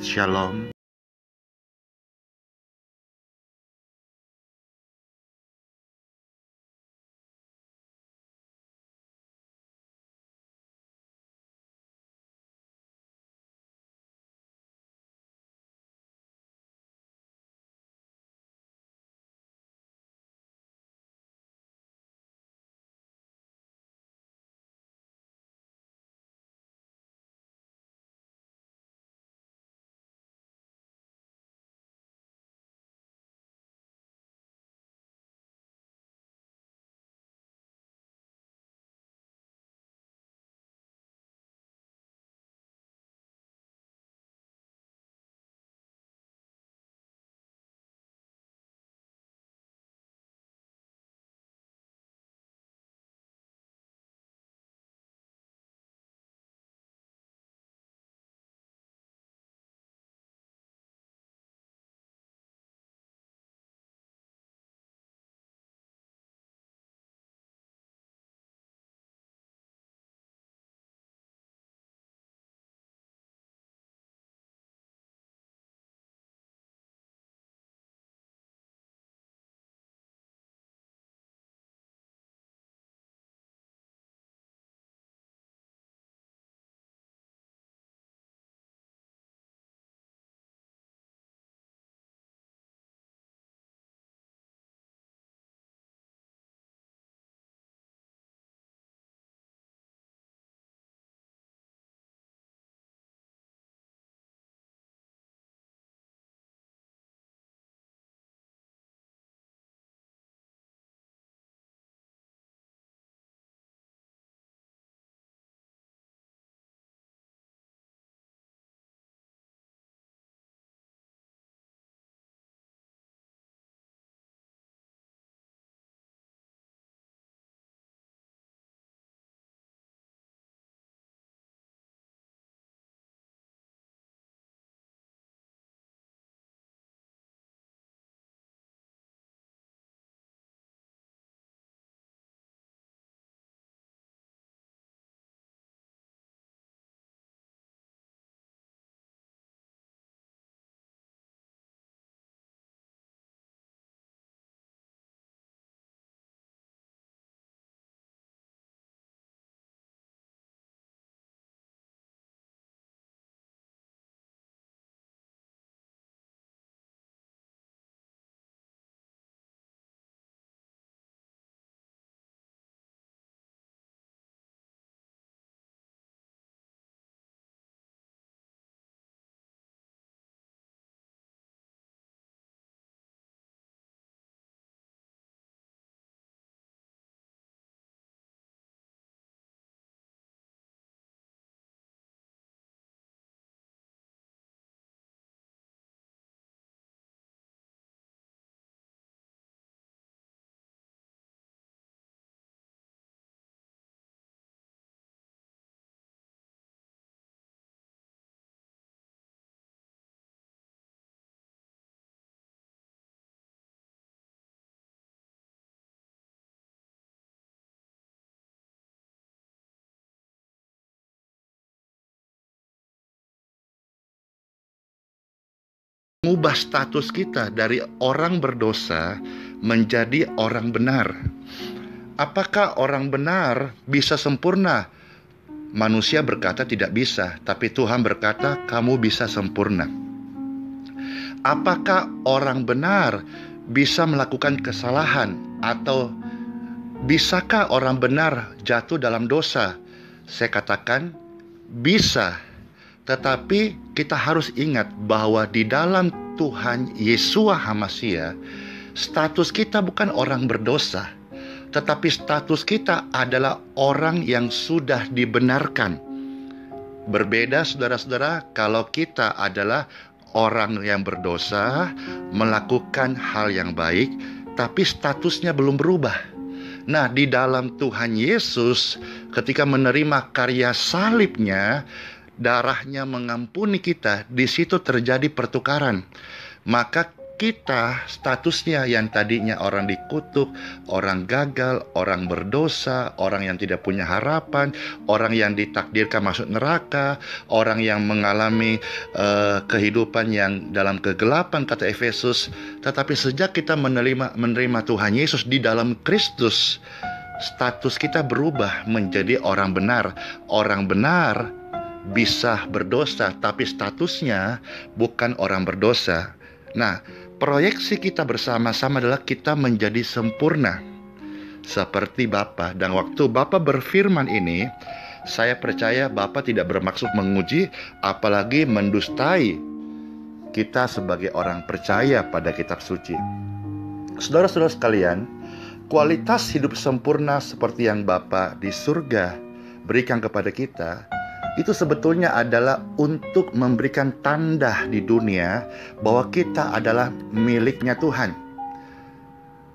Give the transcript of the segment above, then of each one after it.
Shalom. Mengubah status kita dari orang berdosa menjadi orang benar. Apakah orang benar bisa sempurna? Manusia berkata tidak bisa, tapi Tuhan berkata kamu bisa sempurna. Apakah orang benar bisa melakukan kesalahan, atau bisakah orang benar jatuh dalam dosa? Saya katakan bisa. Tetapi kita harus ingat bahwa di dalam Tuhan Yesua HaMasyiah, status kita bukan orang berdosa, tetapi status kita adalah orang yang sudah dibenarkan. Berbeda saudara-saudara, kalau kita adalah orang yang berdosa, melakukan hal yang baik, tapi statusnya belum berubah. Nah, di dalam Tuhan Yesus, ketika menerima karya salibnya, darahnya mengampuni kita, di situ terjadi pertukaran. Maka kita statusnya yang tadinya orang dikutuk, orang gagal, orang berdosa, orang yang tidak punya harapan, orang yang ditakdirkan masuk neraka, orang yang mengalami kehidupan yang dalam kegelapan, kata Efesus. Tetapi sejak kita menerima Tuhan Yesus di dalam Kristus, status kita berubah menjadi orang benar. Orang benar bisa berdosa, tapi statusnya bukan orang berdosa. Nah, proyeksi kita bersama-sama adalah kita menjadi sempurna seperti Bapa. Dan waktu Bapa berfirman ini, saya percaya Bapa tidak bermaksud menguji, apalagi mendustai kita sebagai orang percaya pada kitab suci. Saudara-saudara sekalian, kualitas hidup sempurna seperti yang Bapa di surga berikan kepada kita, itu sebetulnya adalah untuk memberikan tanda di dunia bahwa kita adalah miliknya Tuhan.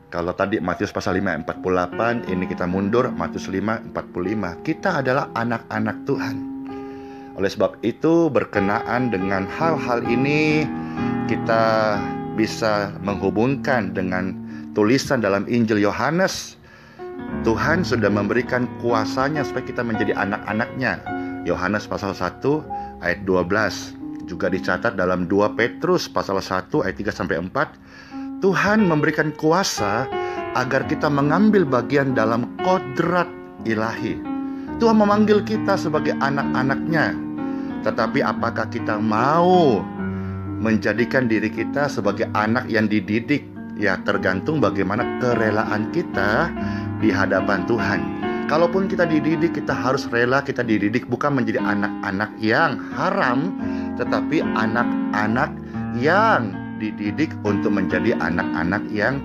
Kalau tadi Matius pasal 5 ayat 48, ini kita mundur Matius 5 45. Kita adalah anak-anak Tuhan. Oleh sebab itu, berkenaan dengan hal-hal ini, kita bisa menghubungkan dengan tulisan dalam Injil Yohanes. Tuhan sudah memberikan kuasanya supaya kita menjadi anak-anaknya. Yohanes pasal 1 ayat 12. Juga dicatat dalam 2 Petrus pasal 1 ayat 3-4. Tuhan memberikan kuasa agar kita mengambil bagian dalam kodrat ilahi. Tuhan memanggil kita sebagai anak-anaknya. Tetapi apakah kita mau menjadikan diri kita sebagai anak yang dididik? Ya, tergantung bagaimana kerelaan kita di hadapan Tuhan. Kalaupun kita dididik, kita harus rela kita dididik, bukan menjadi anak-anak yang haram, tetapi anak-anak yang dididik untuk menjadi anak-anak yang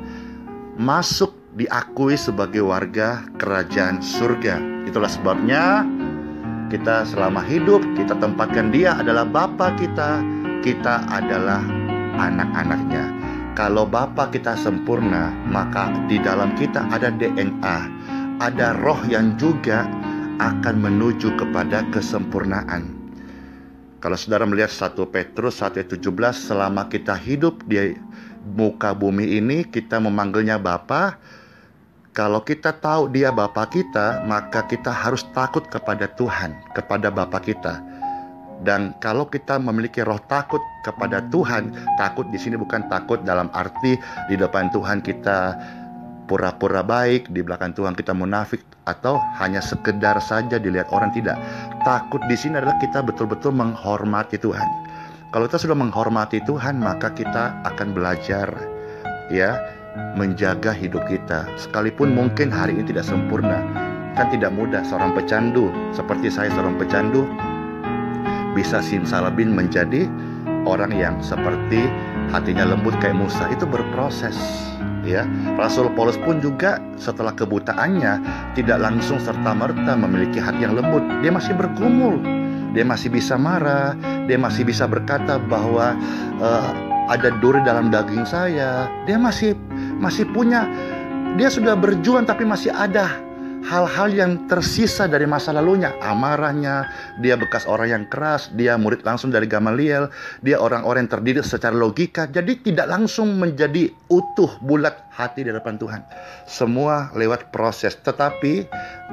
masuk diakui sebagai warga kerajaan surga. Itulah sebabnya kita selama hidup, kita tempatkan Dia adalah Bapa kita, kita adalah anak-anaknya. Kalau Bapa kita sempurna, maka di dalam kita ada DNA, ada roh yang juga akan menuju kepada kesempurnaan. Kalau saudara melihat 1 Petrus 1 ayat 17, selama kita hidup di muka bumi ini, kita memanggilnya Bapa. Kalau kita tahu Dia Bapa kita, maka kita harus takut kepada Tuhan, kepada Bapa kita. Dan kalau kita memiliki roh takut kepada Tuhan, takut di sini bukan takut dalam arti di depan Tuhan kita pura-pura baik, di belakang Tuhan kita munafik, atau hanya sekedar saja dilihat orang, tidak. Takut di sini adalah kita betul-betul menghormati Tuhan. Kalau kita sudah menghormati Tuhan, maka kita akan belajar ya menjaga hidup kita. Sekalipun mungkin hari ini tidak sempurna. Kan tidak mudah seorang pecandu seperti saya, seorang pecandu, bisa simsalabim menjadi orang yang seperti hatinya lembut kayak Musa. Itu berproses. Ya, Rasul Paulus pun juga setelah kebutaannya tidak langsung serta-merta memiliki hati yang lembut. Dia masih bergumul, dia masih bisa marah, dia masih bisa berkata bahwa ada duri dalam daging saya. Dia masih punya, dia sudah berjuang tapi masih ada hal-hal yang tersisa dari masa lalunya. Amarahnya, dia bekas orang yang keras, dia murid langsung dari Gamaliel, dia orang-orang yang terdidik secara logika. Jadi tidak langsung menjadi utuh, bulat hati di hadapan Tuhan. Semua lewat proses. Tetapi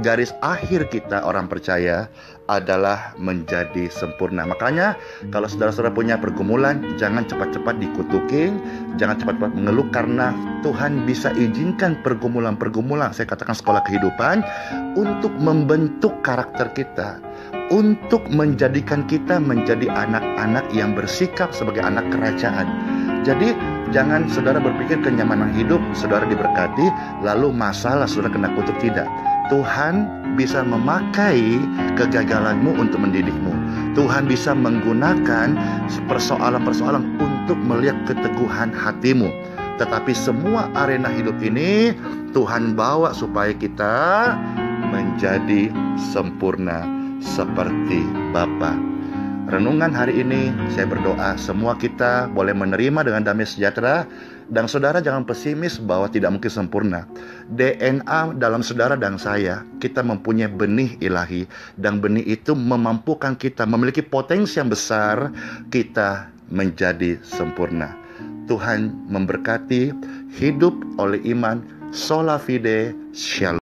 garis akhir kita orang percaya adalah menjadi sempurna. Makanya kalau saudara-saudara punya pergumulan, jangan cepat-cepat dikutukin, jangan cepat-cepat mengeluh, karena Tuhan bisa izinkan pergumulan-pergumulan, saya katakan sekolah kehidupan, untuk membentuk karakter kita, untuk menjadikan kita menjadi anak-anak yang bersikap sebagai anak kerajaan. Jadi jangan saudara berpikir kenyamanan hidup saudara diberkati, lalu masalah saudara kena kutuk. Tidak. Tuhan bisa memakai kegagalanmu untuk mendidikmu. Tuhan bisa menggunakan persoalan-persoalan untuk melihat keteguhan hatimu. Tetapi semua arena hidup ini Tuhan bawa supaya kita menjadi sempurna seperti Bapa. Renungan hari ini saya berdoa semua kita boleh menerima dengan damai sejahtera. Dan saudara jangan pesimis bahwa tidak mungkin sempurna. DNA dalam saudara dan saya, kita mempunyai benih ilahi. Dan benih itu memampukan kita memiliki potensi yang besar, kita menjadi sempurna. Tuhan memberkati. Hidup oleh iman. Sola fide. Shalom.